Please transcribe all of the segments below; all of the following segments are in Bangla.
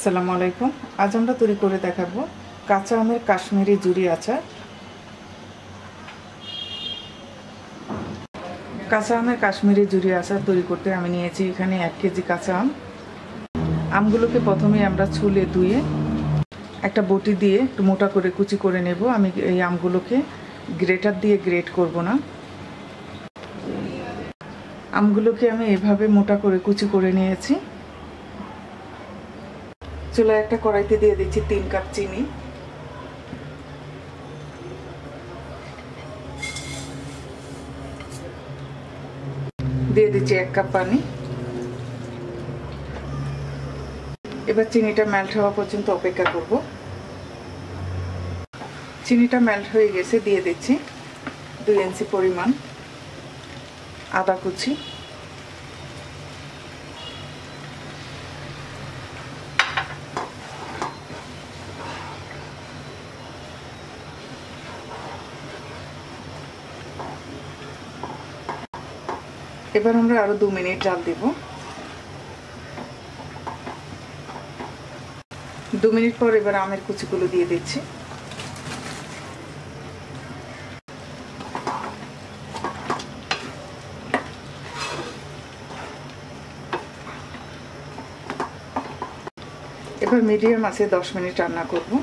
আসসালামু আলাইকুম। আজ আমরা তৈরি করে দেখাবো কাঁচা আমের কাশ্মীরি জুড়ি আচার। কাঁচা আমের কাশ্মীরি জুড়ি আচার তৈরি করতে আমি নিয়েছি এখানে 1 কেজি কাঁচা আম। আমগুলোকে প্রথমে আমরা ছুলে ধুয়ে একটা বটি দিয়ে একটু মোটা করে কুচি করে নেব। আমি এই আমগুলোকে গ্রেটার দিয়ে গ্রেট করব না। আমগুলোকে আমি এভাবে মোটা করে কুচি করে নিয়েছি। চুলায় একটা কড়াইতে দিয়ে দিচ্ছি 3 কাপ চিনি, দিয়ে দিচ্ছি 1 কাপ পানি। এবার চিনিটা মেল্ট হওয়া পর্যন্ত অপেক্ষা করব। চিনিটা মেল্ট হয়ে গেছে, দিয়ে দিচ্ছি 2 ইঞ্চি পরিমাণ আদা কুচি, এবার আমরা আরো 2 মিনিট জাল দেব। 2 মিনিট পর এবার আমের কুচিগুলো দিয়ে দিচ্ছি। এবার মিডিয়াম আছে 10 মিনিট রান্না করব।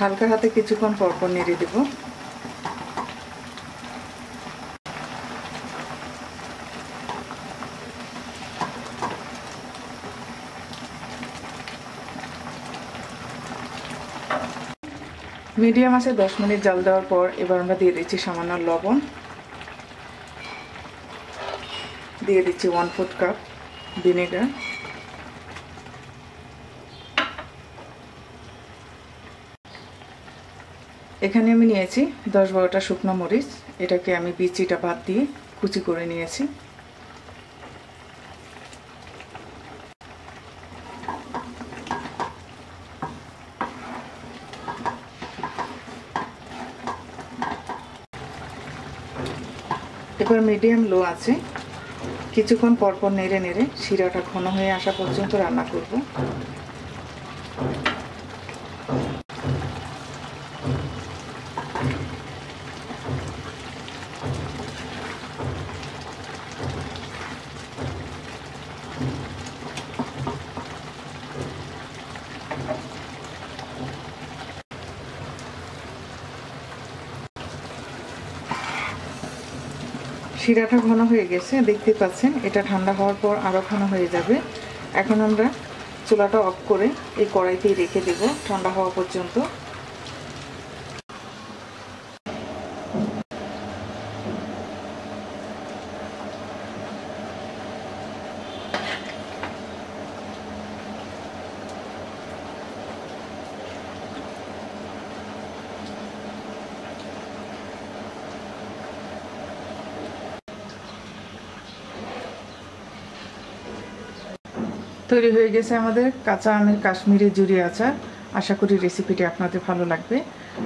হালকা হাতে কিছুক্ষণ পরপর নেড়ে দেব। মিডিয়াম আছে 10 মিনিট জাল দেওয়ার পর এবার আমরা দিয়ে দিচ্ছি সামান্য লবণ, দিয়ে দিচ্ছি 1/4 কাপ ভিনেগার, এখানে আমি নিয়েছি 10-12টা শুকনো মরিচ। এটাকে আমি বিচিটা বাদ দিয়ে কুচি করে নিয়েছি। এবার মিডিয়াম লো আছে কিছুক্ষণ পরপর নেড়ে নেড়ে শিরাটা ঘন হয়ে আসা পর্যন্ত রান্না করব। শিরাটা ঘন হয়ে গেছে, দেখতে পাচ্ছেন। এটা ঠান্ডা হওয়ার পর আরও ঘন হয়ে যাবে। এখন আমরা চুলাটা অফ করে এই কড়াইতেই রেখে দেব ঠান্ডা হওয়া পর্যন্ত। তৈরি হয়ে গেছে আমাদের কাঁচা আমের কাশ্মীরি জুড়ি আচার। আশা করি রেসিপিটি আপনাদের ভালো লাগবে।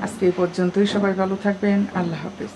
আজকে এই পর্যন্তই। সবাই ভালো থাকবেন। আল্লাহ হাফেজ।